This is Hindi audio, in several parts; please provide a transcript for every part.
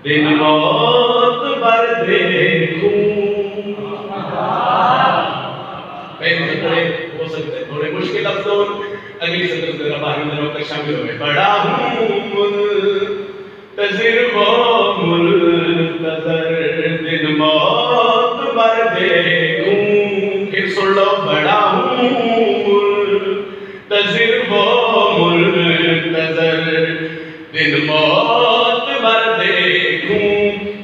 दिन मौत पर देखूं सकते हैं, थोड़े मुश्किल लफ्ज़ों अगली सदर जरा बाहर में होकर शामिल हो गए। बड़ा हूँ मुंतज़िर वो मुंतज़र दिन मौत पर देखूं, फिर सुन लो। बड़ा हूँ मुंतज़िर वो मुंतज़र दिन मौत पर देखूं।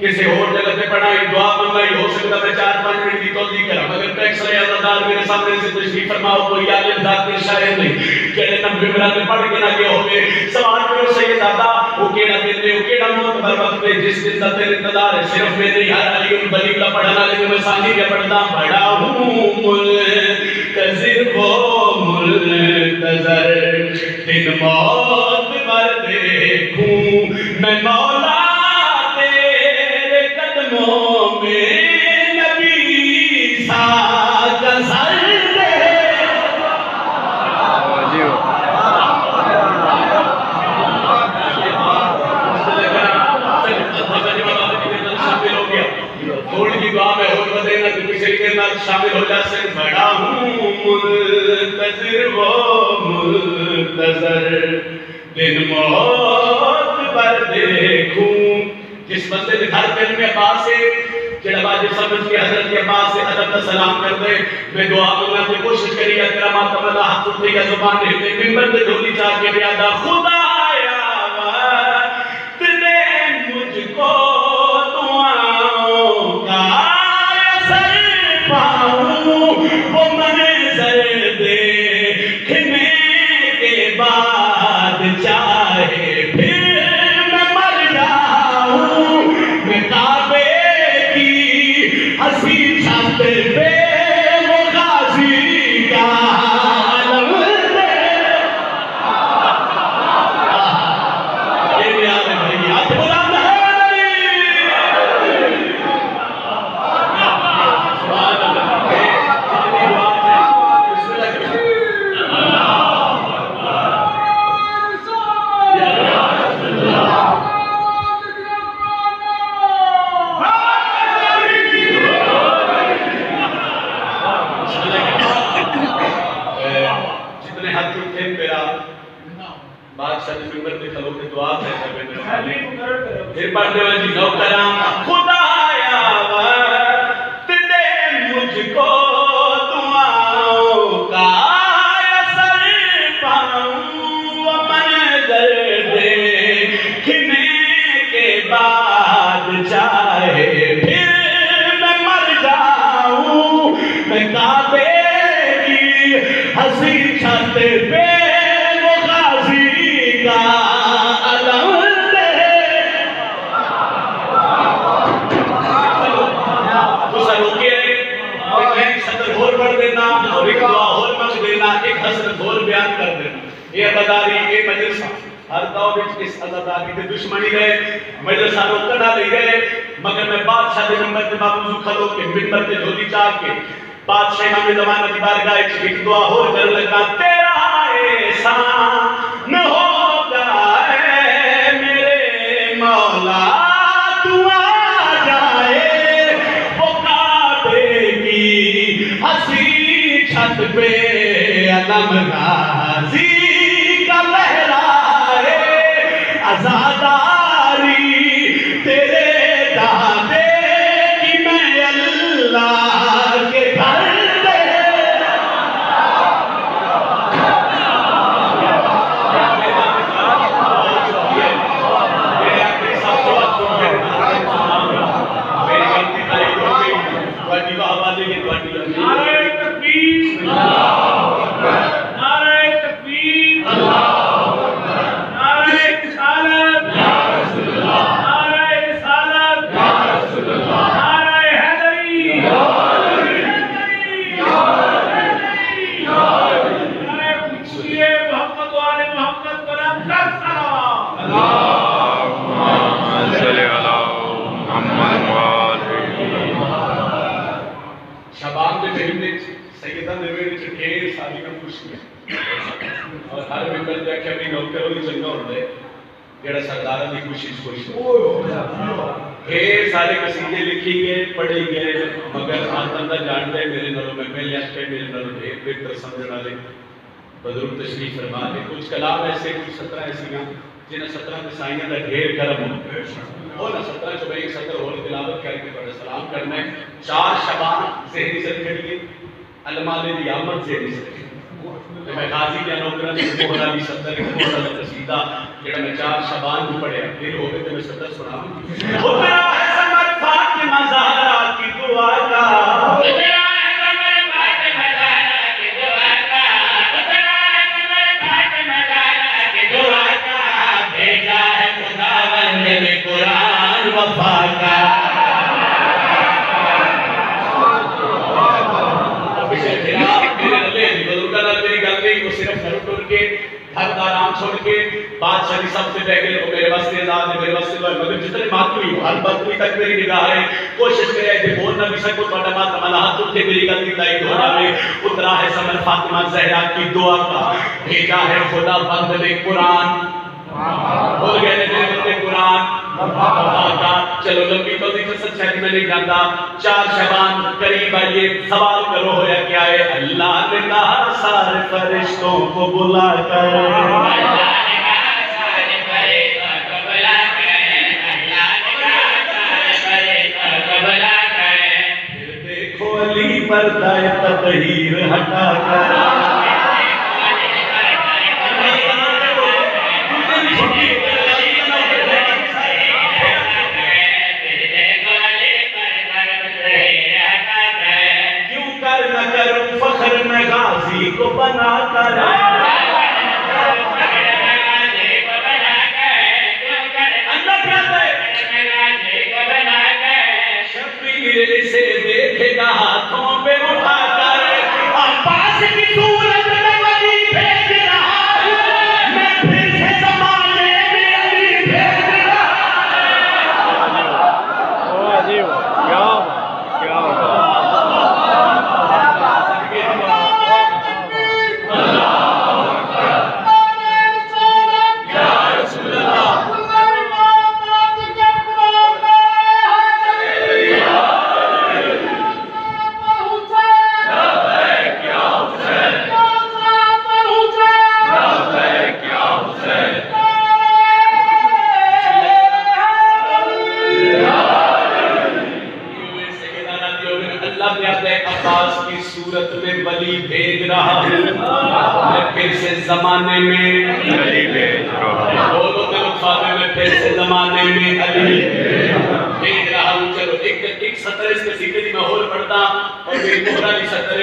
किसी और जगह पे पढ़ाई दुआ मंगाई हो सकता है 4-5 मिनट की तौज़ी करा, मगर टैक्स अदादार मेरे सामने से तशरीफ फरमाओ, कोई आलिम ज़ाकिर शायर नहीं केड़े नबी मेरा ते पढ़ के ना गए होवे। सवाल करो सैयद दादा वो केड़ा दिन ने, वो केड़ा मौत पर वक्त है जिस दिन दा तेरे इंतजार है। सिर्फ मेरे यार अली उल बली का पढ़ना लेकिन मैं सानी के पढ़दा। बड़ा हूं मुंतज़िर वो मुंतज़र दिन मौत पर देखूं, मैं मौला में नबी सा गज़ल दे। थोड़ी की दुआ में और बदेना तो किसी के नाल शामिल हो जा से। बड़ा हूँ मुंतज़िर वो मुंतज़र दिन मौत पर देखूं। जिस बंदे के घर पे में अब्बास से जेड़ा वाजिब समझ के हजरत के अब्बास से अदब का सलाम कर दे, मैं दुआ मांगने की कोशिश करी या तेरा मातमला हाथ उठे या जुबान हिलते मिंबर पे ढोली चाह के प्यादा खुदाया वक्त दे मुझको दुआओं का असर पाऊं, वो मंज़र देखने के बाद चाहे हसी छत पे वो गाजी का आलम दे। ये याद है भाई, याद बुलंद है। फिर पढ़ने वाली नौकरा खुदाया वक्त दे मुझको दुआओं का असर पाऊं, वो मंज़र देखने के बाद चाहे फिर मैं मर जाऊं, मैं काबे की हसी छत पे वो गाजी का एक हसरत और बयान कर देना। ये अदादारी ये मजलिसा हर दौर में इस अदादारी के दुश्मनी गए मजलिसा रोकना ले गए, मगर मैं बादशाह के नंबर पे बाबू खलो के मिंबर पे झोली चाह के बादशाह इमाम ज़माना की बारगाह एक दुआ और कर लगा। तेरा एहसान होगा है मेरे मौला तू आ जाए, वो काबे की हसी छत पे अलम गाजी का लहराए, आज़ादारी तेरे दादे की मैं अल्लाह के घर दे। शबाब के महीने सैयदा नवेड़ च ढेर सारी खुशियां और हर मिंबर ते आख्या भी नौकरों दी चंगा होंदा है जेड़ा सरदारां दी खुशी खुश ढेर सारे कसीदे लिखी गए पढ़े गए मगर आतम दा जानते मेरे नालों मैं पहले आके मेरे नालों ढेर बेहतर समझने वाले बदरूप तशरीफ फरमा के कुछ कलाम ऐसे कुछ 17 ऐसियां जिन्हें 17 दसाइयां का ढेर करम हो ना 17 चो एक 17 और तिलावत करके बड़े सलाम करना है 4 शबान ज़हनी से खड़िए अलमाले दी आमद ज़हनी से मैं गाजी के नौकरा ने मोहरा दी 17 मोहरा दा कसीदा जेड़ा मैं 4 शबान भी पढ़या फिर हो गए तो मैं 17 सुनाऊं वो तेरा है समर फातिमा ज़हरा की दुआ का तेरा है समर फातिमा ज़हरा की दुआ का तेरा है समर फातिमा ज़हरा की दुआ का भेजा है खुदावंद ने कुरान वफा का छोड़ के बादशाह की सबसे पहले वो मेरे वास्ते आजाद है मेरे वास्ते मगर जितने मातमी हर बातमी तक मेरी निगाह है कोशिश करे जे बोल ना भी सको तो माता मना हाथ उठे मेरी गलती ताई धोना में उतरा है समर फातिमा ज़हरा की दुआ का भेजा है खुदा बंद ने कुरान बोल गए ने बंदे कुरान का चलो लंबी तो नहीं सच्चा कि मैं नहीं जानता 4 शबान करीब आइए सवाल करो होया क्या है अल्लाह ने कहा सारे फरिश्तों को बुला कर पर्दा तबहीर हटा कर क्यों कर न करूं फख्र में गाजी को बना कर से देखेगा हाथों पे उठाकर अब्बास की सूरत में वली भेज रहा है मैं फिर से ज़माने में अली भेज रहा वाह जी क्या ज़माने में अली भेज रहा बोलो मेरे ख्वाबे में फिर से ज़माने में अली भेज रहा हूँ चलो एक सतर इस कसीदे की मैं और पढ़ता और मेरी मोहरा की सतर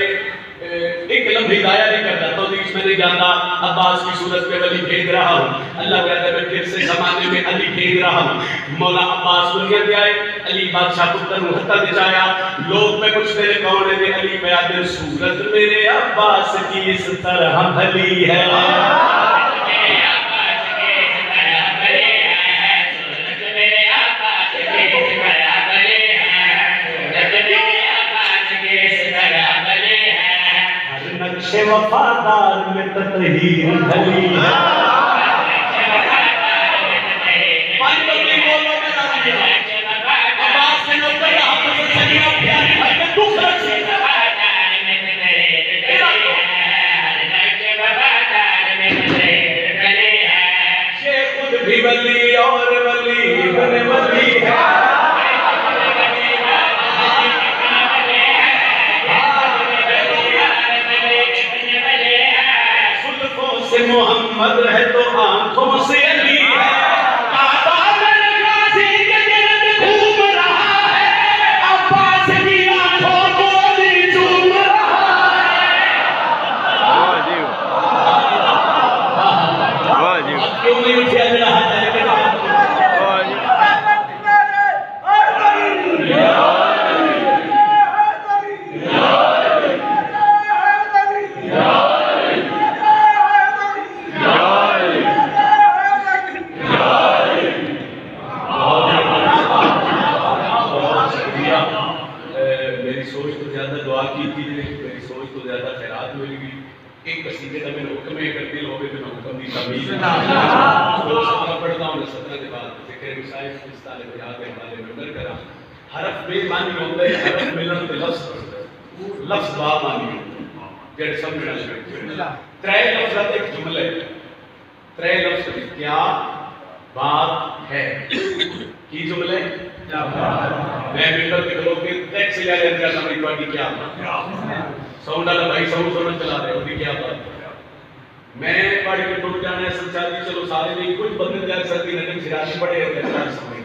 एक लम्ही दाया नहीं करता तो इसमें नहीं जानता अब्बास की सूरत में अली भेज रहा हूँ अल्लाह कहता है मैं फिर से ज़माने में अली भेज रहा हूँ मौला अब्बास दुनिया में आए अली बादशाह पुत्र हत्ता दिखाया लोग में कुछ तेरे कौन है अली में आते सूरत मेरे अब्बास की इस तरह भली है नक्शे वफादार में ततहीर भली है वली और वली इब्न वली है सुल्फों से मोहम्मद है तो आंखों से अली है काबा में गाजी के गिर्द घूम रहा है अब्बास की आंखों को अली चूम रहा है वाह जी क्यों नहीं उठा रहा है मेरी सोच तो ज्यादा दुआ की थी मेरी सोच तो ज्यादा खैरात मिलेगी एक कसीदे का मैंने हुक्म है कर दिल होवे तो हुक्म दी तमीज तो सतना पढ़ता हूं सतना के बाद जिक्र मिसाइल इस ताले को याद है वाले नंबर करा हरफ बेमानी होता है हरफ मिलन ते लफ्ज लफ्ज बा मानी जेड समझना चाहिए त्रै लफ्ज एक जुमला है त्रै लफ्ज क्या बात है की जुमले क्या बात मैं मिलकर के लोग के टेक्स्ट से याद करना मेरी बात क्या साउंड वाला भाई साउंड सुनने चला रहे हो क्या बात मैं पढ़ के टूट जाना है संचारी चलो सारे नहीं कुछ बंदे जाग सकती नहीं सिराजी पड़े हैं समय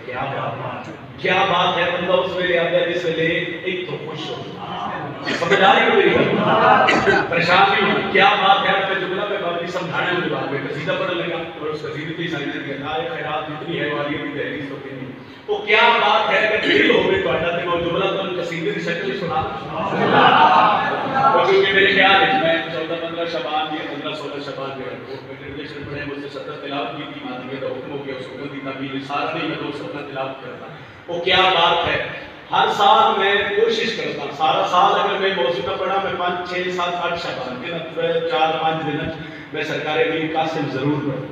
क्या बात है बंदा उस वेले आता है जिस वेले एक तो खुश हो समझ आ रही है परेशान भी हो क्या बात है अपने जुमला में बात समझाने वाली बात में कसीदा पढ़ने लगा और उस कसीदे की साइंस की अदाए खैरात इतनी है वाली भी तहरीर होती नहीं तो क्या बात है कि दिल हो गई ਤੁਹਾਡਾ ਤੇ मैं जुमला तो कसीदे की शक्ल सुना क्योंकि मेरे ख्याल है मैं 14-15 शबान या 15-16 शबान में रिलेशन पढ़े मुझसे 70 तिलावत की थी मादी का हुक्म हो गया उस हुक्म की तमीज सारा नहीं मैं 200 तिलावत करता वो क्या बात है हर साल मैं कोशिश करता हूं सारा साल अगर मैं मौजू का पढ़ा मैं 5 6 7 8 शबान के 4-5 दिन मैं सरकारी अमीर कासिम जरूर पढ़ूं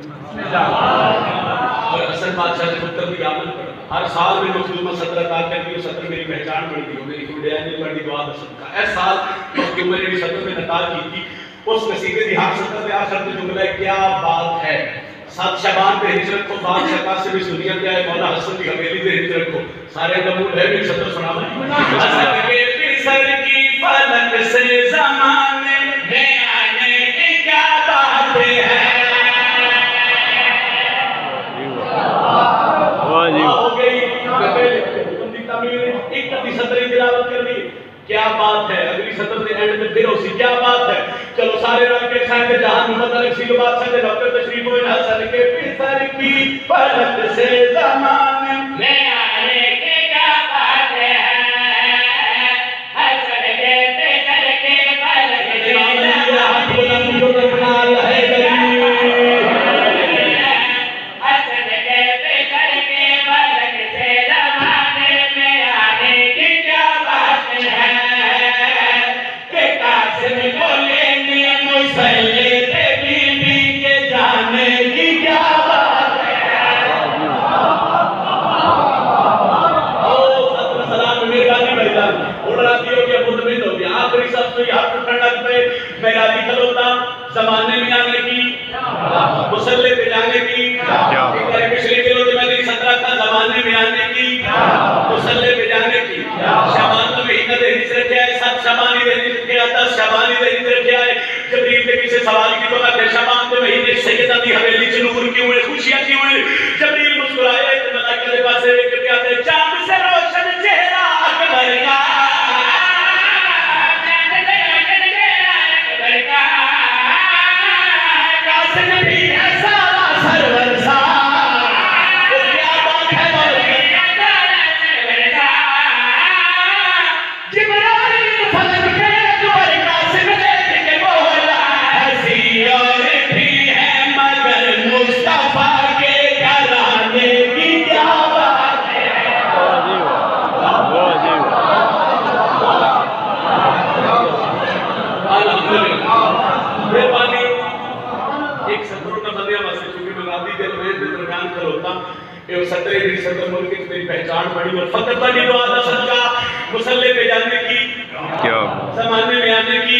और हसन बादशाह के पुत्र भी आमल पढ़ा हर साल में मखदूमा 17 ताक करती 17 मेरी पहचान बढ़ गई मेरी गुड़िया ने पढ़ी दुआ हसन का इस साल मखदूमा ने भी 17 में नतार की थी उस कसीदे की हाथ 17 पे आखिर में जुमला क्या बात है 7 शबान पे हिजरत को बादशाह कासिम इस दुनिया के आए मौला हसन की हवेली पे हिजरत को सारे का मूड है भी 17 सुनावा हसन के फिसर की फलक से ज़माने में आने की क्या बात है क्या बात है अगली सत्र के एंड में फिर उसी क्या बात है चलो सारे रंग के साथ जहां मोहम्मद अली सील बादशाह के डॉक्टर तशरीफ हुए हसन के फिसर की फलक से ज़माने में आने की क्या बात है हसन के फिसर की फलक से ज़माने बुलंद जो रखनाल है हसन के फिसर की फलक से ज़माने में आने की क्या बात है के कासिम बोले मुसल्ले पे बीबी के जाने की क्या बात है ओ सत्र सलाम मेहरबानी भाईजान उड़ राती हो गया मुतमिन हो गया आखिरी सब तो हाथ ठंडक पे मेहराबी खलोता जमाने में आने की मुसल्ले पे जाने की एक पिछले किलो तो मैंने 17 था जमाने में आने की मुसल्ले पे जाने की शबान में महीना दे हिजरत है 7 शबानी दे हिजरत है 10 शबानी दे हिजरत है जबरील ने किसे सवाल की तो मैं शबान के महीने सैयदा दी हवेली च नूर क्यों है खुशियां क्यों है जबरील मुस्कुराए तो मलाइका के पास एक प्यारे चांद से रोशन चेहरा अकबर का चांद से रोशन चेहरा अकबर का कासिम भी है सारा सरवर सा वो क्या बात है जिब्राइल फलक के अकबर कासिम लेके बोला हसी और भी है मगर मुस्तफा के घराने की क्या बात है मेहरबानी एक सत्रों का बंदिया वास्ते क्योंकि मनादी दिल में दरमियान खलोता ये 17 दिन 17 मुल्क की मेरी पहचान बड़ी और फकत बड़ी दुआ दा सदका मुसल्ले पे जाने की क्या ज़माने में आने की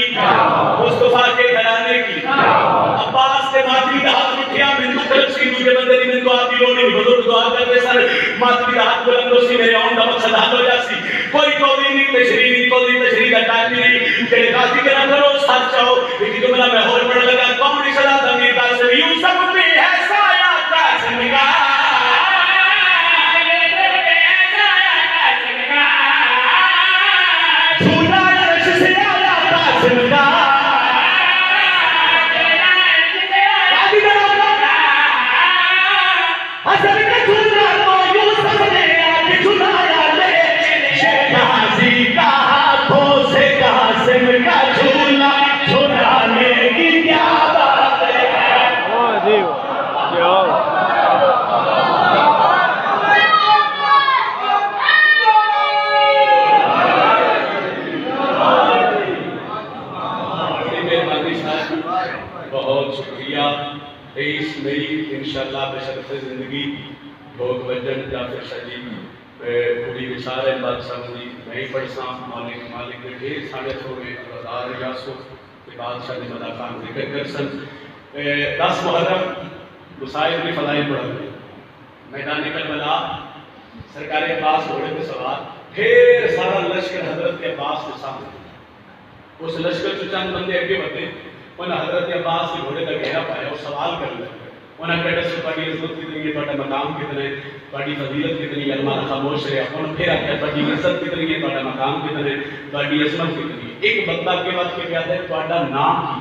मुस्तफा के घराने की अब्बास के मातमी दा हाथ उठिया बिंदु तलसी दूसरे बंदे दी दुआ दी लोनी बुजुर्ग दुआ करते सर मातमी दा हाथ बुलंद सी मेरे आउंदा मकसद हाथ हो जासी कोई कोई नहीं तशरीह का टाइम नहीं तेरे काजी करा करो सच चाहो लेकिन तो मेरा मैं और पढ़ लगा कौन सदा तमीर का से यूसुफ भी है साया कासिम का झूला अर्श से आया कासिम का काजी करा हसन का झूला तो यूसुफ ने आज झुलाया ले शेखाजी का हाथों से कासिम का झूला झुलाने की साहब बहुत शुक्रिया। 23 मई इंशाअल्लाह बशरते जिंदगी भोग वजन या फिर सजी पूरी विचार है बादशाह जी नहीं पढ़सा मालिक मालिक के ढेर सारे थोड़े अदार यासुफ के बादशाह ने मदाकान जिक्र कर सन 10 मुहर्रम मुसाइब की फलाई पढ़ मैदान करबला सरकारी अब्बास घोड़े पे सवार ढेर सारा लश्कर हजरत के अब्बास के सामने। उस लश्कर से चंद बंदे अगे बढ़े उन्हें हजरत अब्बास के घोड़े का घेरा पाया और सवाल कर लगे उन्हें कहते से बड़ी इज्जत कितनी है, बड़ा मकाम कितने, बड़ी फजीलत कितनी है, अल्लाह खामोश रहे। उन्हें फिर आख्या बड़ी इज्जत कितनी है, बड़ा मकाम कितने, बड़ी अजमत कितनी है। एक बंदा के बाद के कहते हैं ਤੁਹਾਡਾ नाम की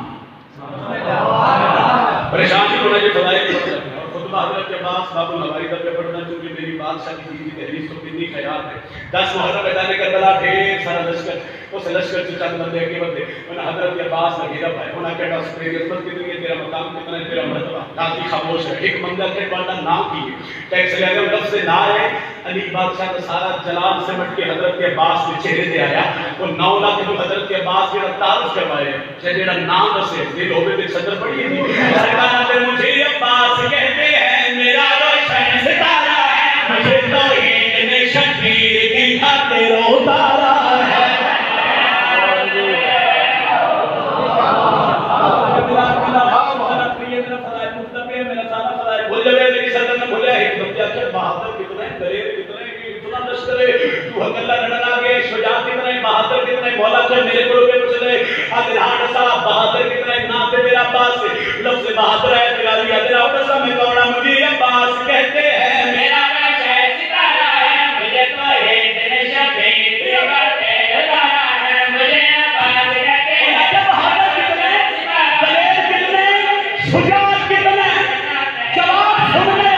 परेशान ही होना जो फजाइल और खुतबा हजरत अब्बास बाबुल हवारी का पढ़ना क्योंकि मेरी बादशाह की जिंदगी तहरीर तो कितनी ख्याल है। 10 मुहर्रम मैदान करबला ढेर सारा लश्कर उस लश्कर से चंद बंदे आगे बढ़े उन्हें हजरत अब्बास का घेरा पाया उन्हें कहता उस तेरी इज्जत कितनी है, तेरा मकाम कितना है, तेरा मर्तबा। काजी खामोश है। एक बंदा के बाटा नाम की टैक्स ले गया लफ्ज़ ना है अली बादशाह का सारा जलाल सिमट के हजरत अब्बास के चेहरे पे आया। वो 9 लाख जो हजरत अब्बास के तारुफ करवाए जेड़ा नाम दसे दिल होवे ते सदर पड़ी थी सरकार ने मुझे अब्बास कहते हैं मेरा रोशन सितारा है मुझे तो ये शबीर की खातिर उतारा है। बहादुर कितना है, दलेर कितना है, इतना लश्कर है, तू अकेला लड़ना आ गया, शुजा कितना है, बहादुर कितना है, मौला कर मेरे को के पूछ ले अदलान साहब बहादुर कितना है, ना से मेरा अब्बास लफ्ज़ बहादुर है दिलाली अदलान साहब में कौन मुझे अब्बास कहते हैं मेरा रोशन सितारा है मुझे तो है तेरे शबीर की खातिर उतारा है मुझे अब्बास कहते हैं बहादुर कितना है, दलेर कितना है, शुजा कितना है, जवाब सुनने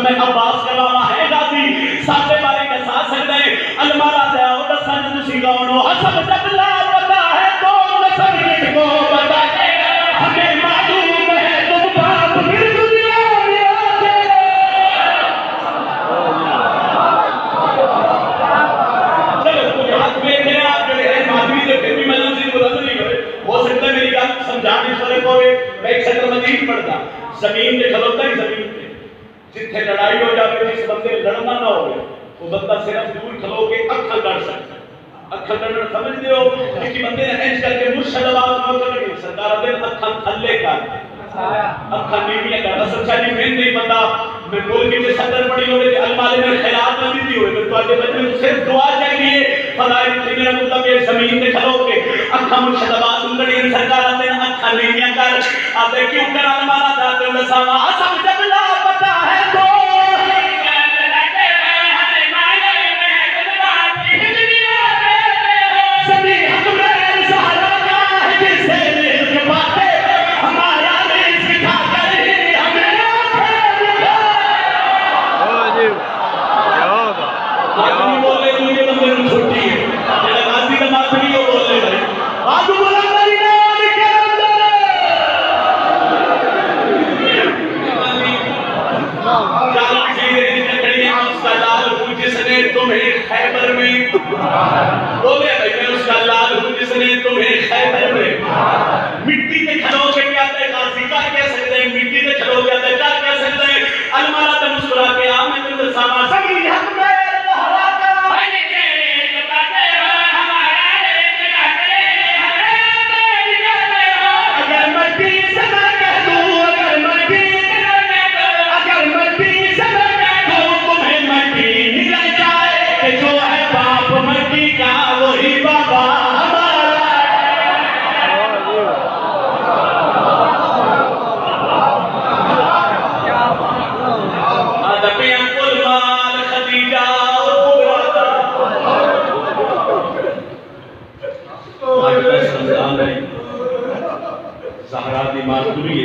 में अब्बास करवावा है गाजी साथे बारे का साथ सकते हैं अलमारा जाओ दसा तुसी गाओ हसन जब ला पता है तो नसर किसको पता हमें मालूम है तुम बाप फिर दुनिया में आते चलो कुछ हाथ में थे आप जो है माधवी से फिर भी मैंने उसी बुलंद नहीं करे हो सकता है मेरी बात समझाने वाले को मैं एक सत्र मजीद पढ़ता जमीन पे खलोता ही जमीन पे जिथे लड़ाई हो जाए जिस बंदे लड़ना ना हो वो बंदा सिर्फ दूर खलो के अखा लड़ सकता अखा लड़ना समझते हो कि बंदे ने इंज करके मुर्शद आवाज में करनी सरकार दे अखा थल्ले कर अखा नीवी कर सच्चा नहीं नहीं पता मैं बोल के सदर पड़ी होवे अलमाले में खैरात नहीं दी होवे तो आगे बच्चे को सिर्फ दुआ चाहिए फलाए मेरा मतलब ये जमीन पे खलो के अखा मुर्शद आवाज उंगली सरकार दे अखा नीवी कर आते क्यों कर अलमाला जाते हो सवा सब जब ला पता है तो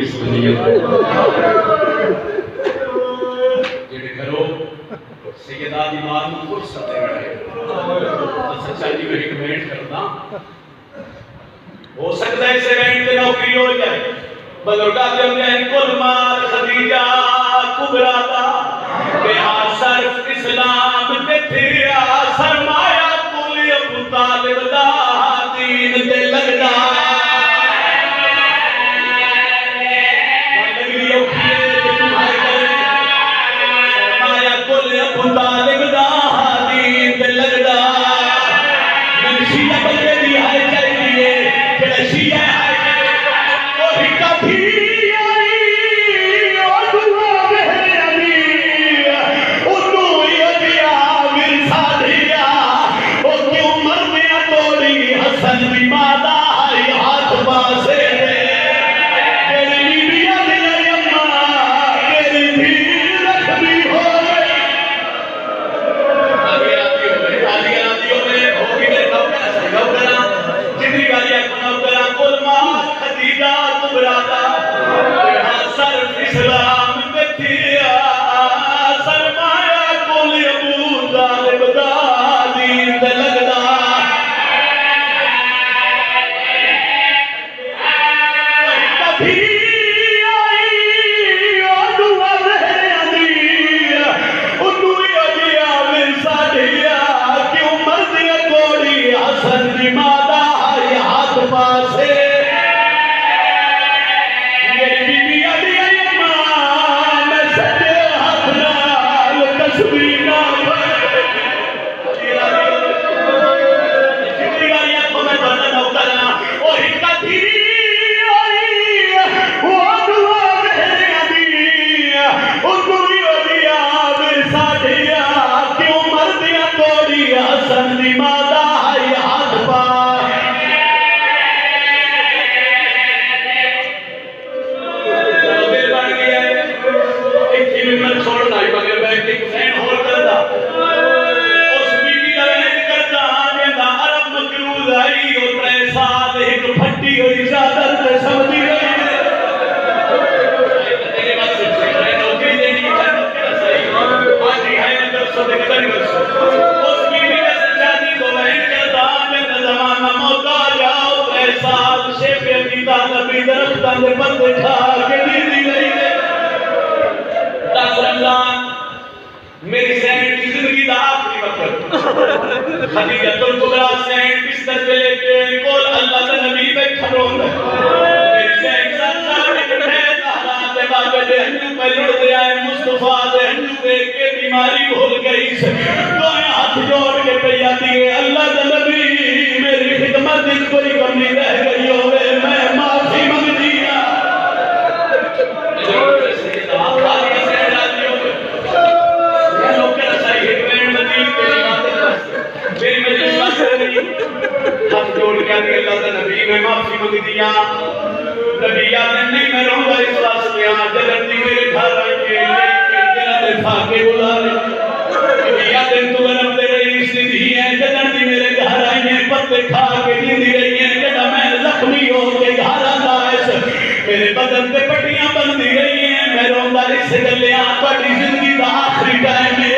इस नीयत जेड़े करो सैयदा दी मां नूं फुर्सत दे रहे सच्चा जी में कमेंट करना हो सकता है इस इवेंट पे नौकरी हो जाए बदौलत कहते हैं कुल माल खदीजा कुबरा दा बेहासर इस्लाम ते थिया सरमाया कुल अबू तालिब दा दीन ते लगदा सरमाया कुल अबू तालिब दा दीन ते लगदा मनशिया बंदे दी है चाहिए जेड़ा शिया है ओ हिका थी मेरी सैन की जिंदगी का आखिरी वक्त खदीजतुल कुबरा सैन बिस्तर पे लेटे कोल अल्लाह का नबी बैठा रोंदा मेरी सैन सच्चा है हालात दे बाबे दे हंजू पे लुढ़दे आए मुस्तफा दे हंजू देख के बीमारी भूल गई दोनों हाथ जोड़ के पैया दिए अल्लाह का नबी मेरी खिदमत में कोई कमी रह गई होवे मैं माफी मांगदी हां हाथ जोड़ के अल्लाह का नबी मैं माफी मांगदी हां नबी आने नहीं मैं रहूंगा इस वास्ते हां जगत दी मेरे घर आई के तेरा दे फाके बुलावे नबी आने तू गरम दे रही स्थिति है जगत दी मेरे घर आई है पत्ते खा के जींदी रही है जदा मैं जख्मी हो के घर आंदा है मेरे बदन पे पट्टियां बंधी रही है मैं रोंदा इस गले आ ਤੁਹਾਡੀ जिंदगी दा आखिरी टाइम है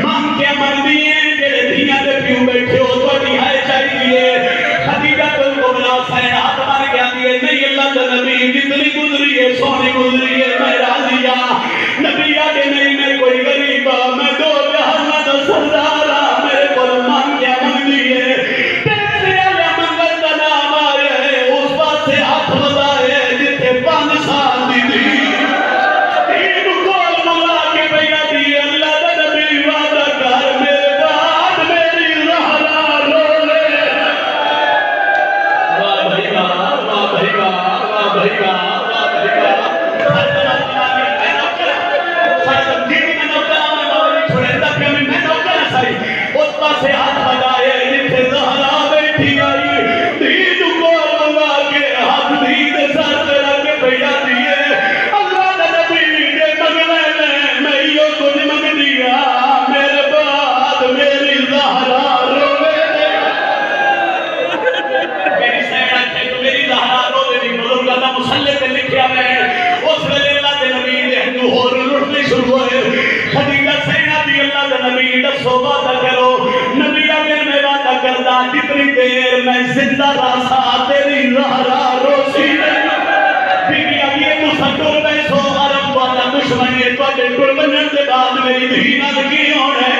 मां क्या मंदी है जेड़े दियां दे पियो बैठे हो ਤੁਹਾਡੀ है चाहिए खदीजतुल कुबरा सैन हाथ मार के आंदी है नहीं अल्लाह का नबी जितनी गुजरी है सोनी गुजरी है मैं राजी हां नबी आगे नहीं मैं कोई गरीब मैं दो जहां दा सरदार मेरे को मां क्या मंदी है तेरे अल्लाह मंगल का नाम आया है उस पासे हाथ बढ़ाए जिथे 5 साल दी थी तीन कोल बुला के भैया दी अल्लाह का नबी वादा कर मेरे बाद मेरी रहना रोले वाह भाई वाह वाह भाई वाह वाह भाई वाह वाह भाई वाह उस पासे हाथ बढ़ाए जिथे ज़हरा बैठी आई दीद को मंगा के हाथ दीद सर पे रख के भैया दिए अल्लाह का नबी दे मंगने मैं यो कुछ मंग दिया मेरे बाद मेरी ज़हरा रोवे मेरी सैना थे तो मेरी ज़हरा रोवे नहीं बुजुर्ग का मुसल्ले पे लिखा है जिंदा रासा तेरी लहरा रोसी बीबी अभी तू सटुर पैसो अरब वाला दुश्मन है तो टुर बनने के बाद मेरी धी नाल की होना